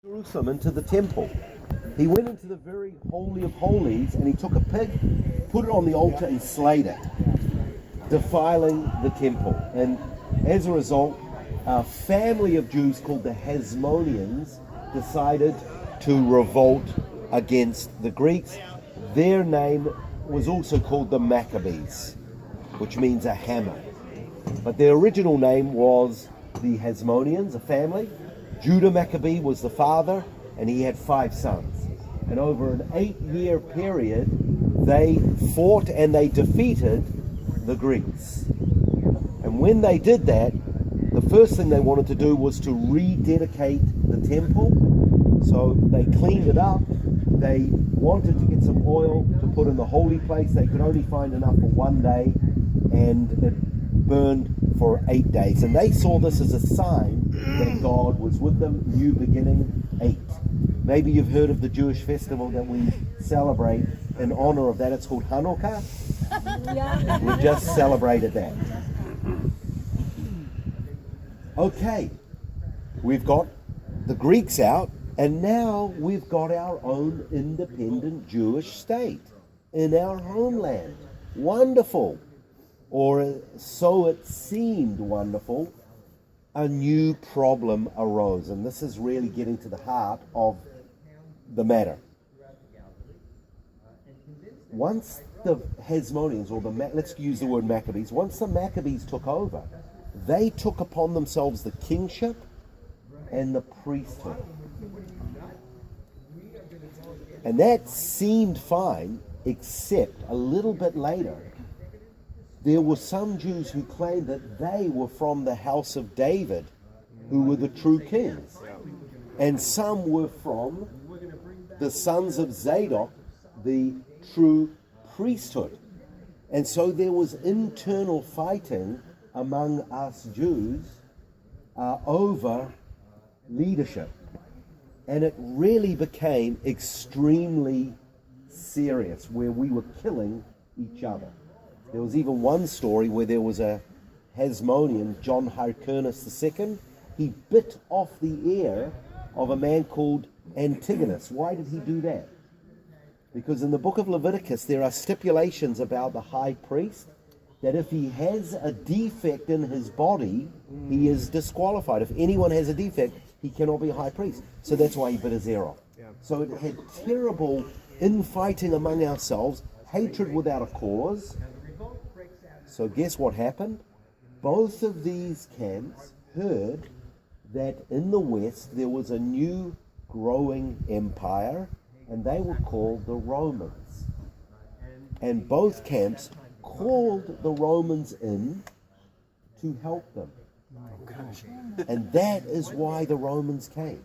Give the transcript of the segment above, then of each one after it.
Jerusalem into the temple. He went into the very holy of holies and he took a pig, put it on the altar and slayed it, defiling the temple. And as a result, a family of Jews called the Hasmoneans decided to revolt against the Greeks. Their name was also called the Maccabees, which means a hammer. But their original name was the Hasmoneans, a family. Judah Maccabee was the father, and he had 5 sons. And over an 8-year period, they fought and they defeated the Greeks. And when they did that, the first thing they wanted to do was to rededicate the temple. So they cleaned it up. They wanted to get some oil to put in the holy place. They could only find enough for 1 day, and it burned for 8 days. And they saw this as a sign that God was with them. New beginning 8. Maybe you've heard of the Jewish festival that we celebrate in honor of that. It's called Hanukkah. Yeah. We just celebrated that. Okay, we've got the Greeks out, and now we've got our own independent Jewish state in our homeland. Wonderful. Or so it seemed wonderful. A new problem arose, and this is really getting to the heart of the matter. Once the Hasmoneans, or let's use the word Maccabees, once the Maccabees took over, they took upon themselves the kingship and the priesthood. And that seemed fine, except a little bit later, there were some Jews who claimed that they were from the house of David, who were the true kings. And some were from the sons of Zadok, the true priesthood. And so there was internal fighting among us Jews over leadership. And it really became extremely serious, where we were killing each other. There was even one story where there was a Hasmonean, John Hyrcanus II. He bit off the ear of a man called Antigonus. Why did he do that? Because in the book of Leviticus, there are stipulations about the high priest, that if he has a defect in his body, he is disqualified. If anyone has a defect, he cannot be a high priest. So that's why he bit his ear off. So it had terrible infighting among ourselves, hatred without a cause. So guess what happened? Both of these camps heard that in the West there was a new growing empire, and they were called the Romans. And both camps called the Romans in to help them. And that is why the Romans came.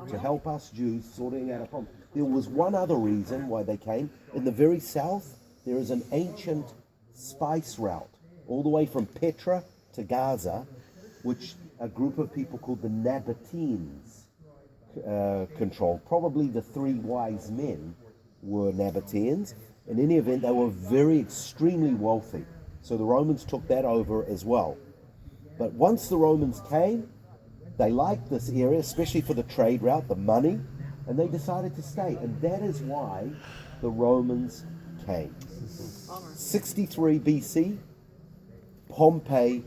To help us Jews sorting out a problem. There was one other reason why they came. In the very south, there is an ancient spice route, all the way from Petra to Gaza, which a group of people called the Nabateans controlled. Probably the 3 wise men were Nabateans. In any event, they were very extremely wealthy. So the Romans took that over as well. But once the Romans came, they liked this area, especially for the trade route, the money, and they decided to stay. And that is why the Romans came. 63 BC, Pompey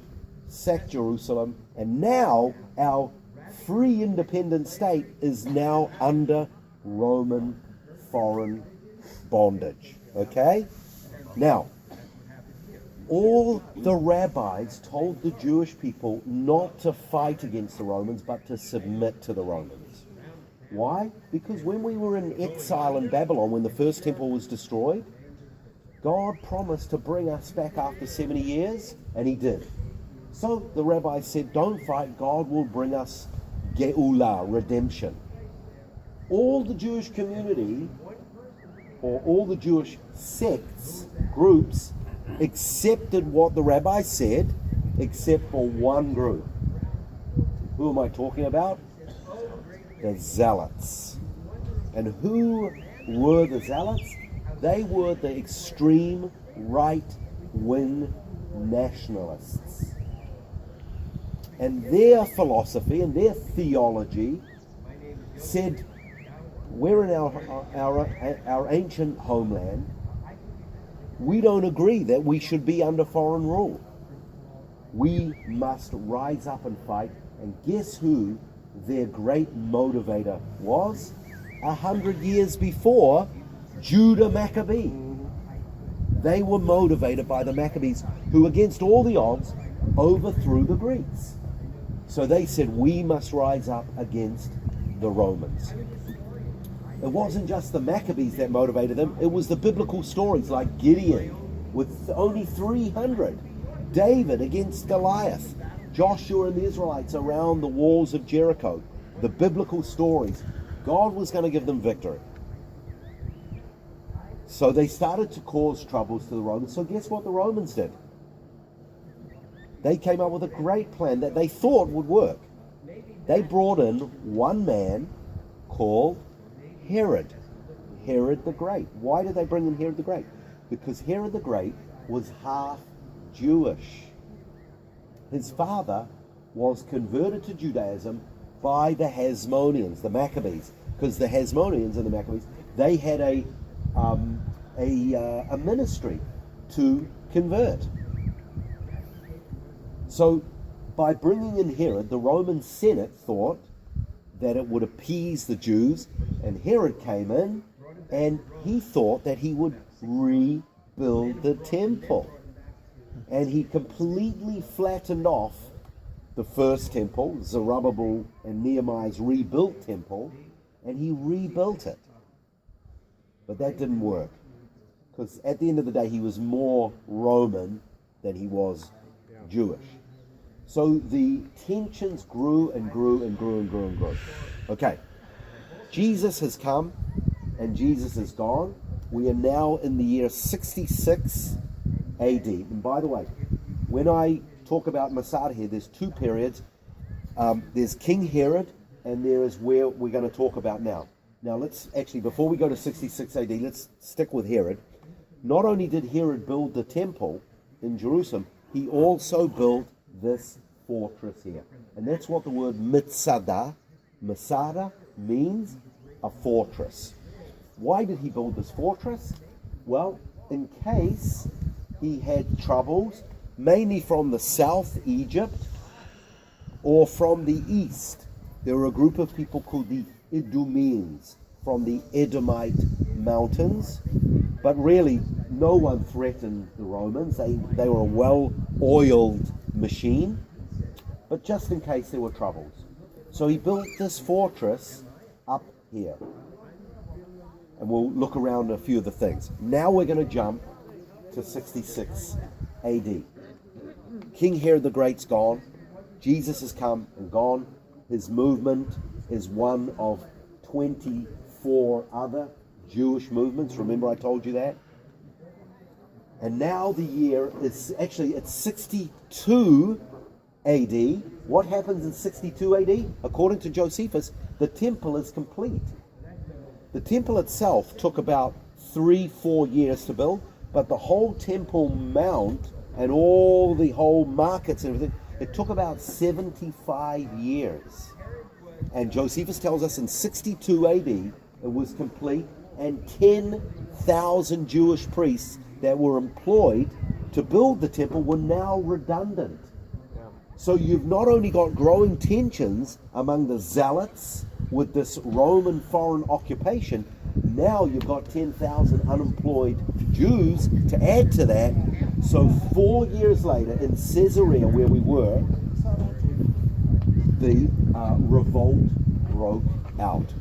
sacked Jerusalem, and now our free independent state is now under Roman foreign bondage. Okay? Now, all the rabbis told the Jewish people not to fight against the Romans, but to submit to the Romans. Why? Because when we were in exile in Babylon, when the first temple was destroyed, God promised to bring us back after 70 years, and he did. So the rabbis said, don't fight, God will bring us Geulah, redemption. All the Jewish community, or all the Jewish sects, groups, accepted what the rabbis said, except for one group. Who am I talking about? The Zealots. And who were the Zealots? They were the extreme right-wing nationalists. And their philosophy and their theology said, we're in our ancient homeland. We don't agree that we should be under foreign rule. We must rise up and fight. And guess who their great motivator was? 100 years before, Judah Maccabee. They were motivated by the Maccabees, who against all the odds overthrew the Greeks. So they said, we must rise up against the Romans. It wasn't just the Maccabees that motivated them, it was the biblical stories like Gideon with only 300, David against Goliath, Joshua and the Israelites around the walls of Jericho. The biblical stories. God was going to give them victory. So they started to cause troubles to the Romans. So guess what the Romans did? They came up with a great plan that they thought would work. They brought in one man called Herod. Herod the Great. Why did they bring in Herod the Great? Because Herod the Great was half Jewish. His father was converted to Judaism by the Hasmoneans, the Maccabees. Because the Hasmoneans and the Maccabees, they had a ministry to convert. So by bringing in Herod, the Roman Senate thought that it would appease the Jews, and Herod came in and he thought that he would rebuild the temple. And he completely flattened off the first temple, Zerubbabel and Nehemiah's rebuilt temple, and he rebuilt it. But that didn't work, because at the end of the day he was more Roman than he was Jewish. So the tensions grew and grew and grew and grew and grew. Okay, Jesus has come and Jesus is gone. We are now in the year 66 AD. And by the way, when I talk about Masada here, there's two periods. There's King Herod, and there is where we're going to talk about now. Now let's actually, before we go to 66 AD, let's stick with Herod. Not only did Herod build the temple in Jerusalem, he also built this fortress here. And that's what the word Masada means, a fortress. Why did he build this fortress? Well, in case he had troubles, mainly from the south, Egypt, or from the east. There were a group of people called the Idumeans from the Edomite mountains, but really no one threatened the Romans. They were a well-oiled machine, but just in case there were troubles. So he built this fortress up here. And we'll look around a few of the things. Now we're going to jump to 66 AD. King Herod the Great's gone. Jesus has come and gone. His movement is one of 24 other Jewish movements. Remember I told you that? And now the year is actually it's 62 AD. What happens in 62 AD? According to Josephus, the temple is complete. The temple itself took about 3-4 years to build, but the whole Temple Mount and all the whole markets and everything, it took about 75 years. And Josephus tells us in 62 AD it was complete, and 10,000 Jewish priests that were employed to build the temple were now redundant. So you've not only got growing tensions among the zealots with this Roman foreign occupation, now you've got 10,000 unemployed Jews to add to that. So 4 years later in Caesarea, where we were, the revolt broke out.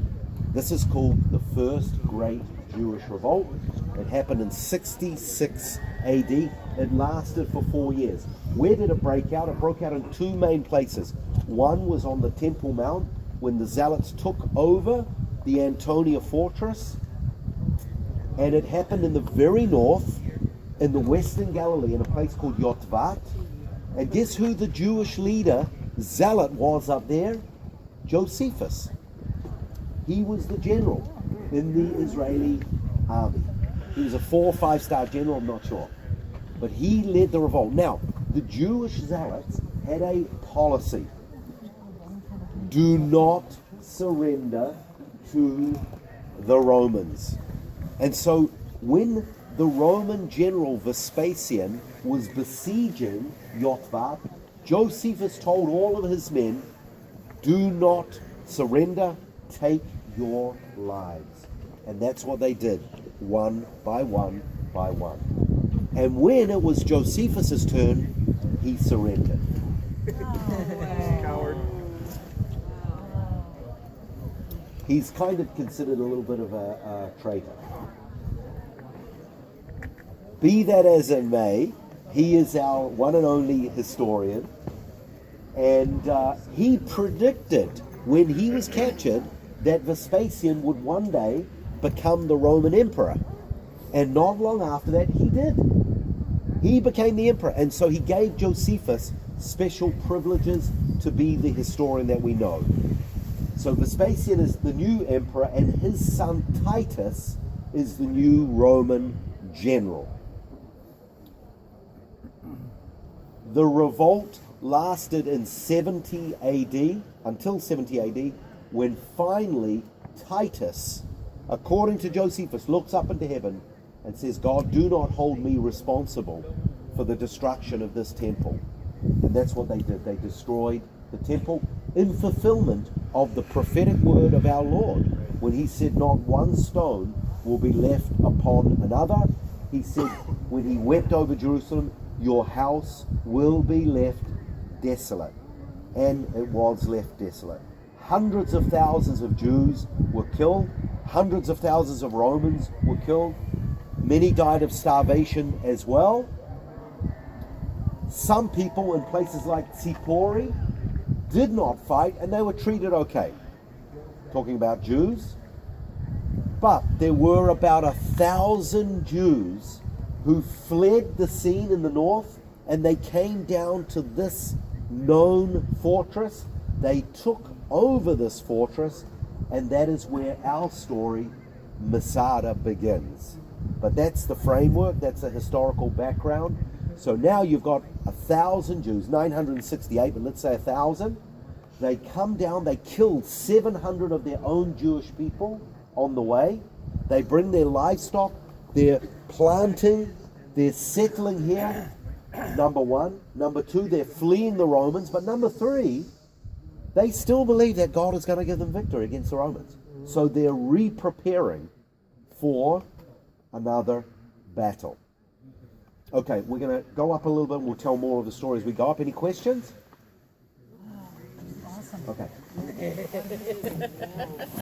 This is called the First Great Jewish Revolt. It happened in 66 AD. It lasted for 4 years. Where did it break out? It broke out in two main places. One was on the Temple Mount, when the Zealots took over the Antonia fortress, and it happened in the very north, in the western Galilee, in a place called Yotvat. And guess who the Jewish leader, Zealot, was up there? Josephus. He was the general in the Israeli army. He was a 4 or 5 star general, I'm not sure. But he led the revolt. Now, the Jewish Zealots had a policy. Do not surrender to the Romans. And so when the Roman general Vespasian was besieging Jotbat, Josephus told all of his men, do not surrender, take your lives. And that's what they did, one by one by one. And when it was Josephus's turn, he surrendered. Coward. He's kind of considered a little bit of a traitor. Be that as it may, he is our one and only historian, and he predicted when he was captured that Vespasian would one day become the Roman emperor. And not long after that, he did. He became the emperor, and so he gave Josephus special privileges to be the historian that we know. So Vespasian is the new emperor, and his son Titus is the new Roman general. The revolt lasted in 70 AD, until 70 AD, when finally Titus, according to Josephus, looks up into heaven and says, God, do not hold me responsible for the destruction of this temple. And that's what they did. They destroyed the temple in fulfillment of the prophetic word of our Lord. When he said not one stone will be left upon another, he said when he wept over Jerusalem, your house will be left desolate. And it was left desolate. Hundreds of thousands of Jews were killed. Hundreds of thousands of Romans were killed. Many died of starvation as well. Some people in places like Tsipori did not fight, and they were treated okay. Talking about Jews. But there were about 1,000 Jews who fled the scene in the north, and they came down to this known fortress. They took over this fortress, and that is where our story, Masada, begins. But that's the framework, that's the historical background. So now you've got 1,000 Jews, 968, but let's say 1,000. They come down, they kill 700 of their own Jewish people on the way. They bring their livestock, they're planting, they're settling here, number one. Number two, they're fleeing the Romans. But number three, they still believe that God is going to give them victory against the Romans. So they're re-preparing for another battle. Okay, we're going to go up a little bit and we'll tell more of the story as we go up. Any questions? Awesome. Okay.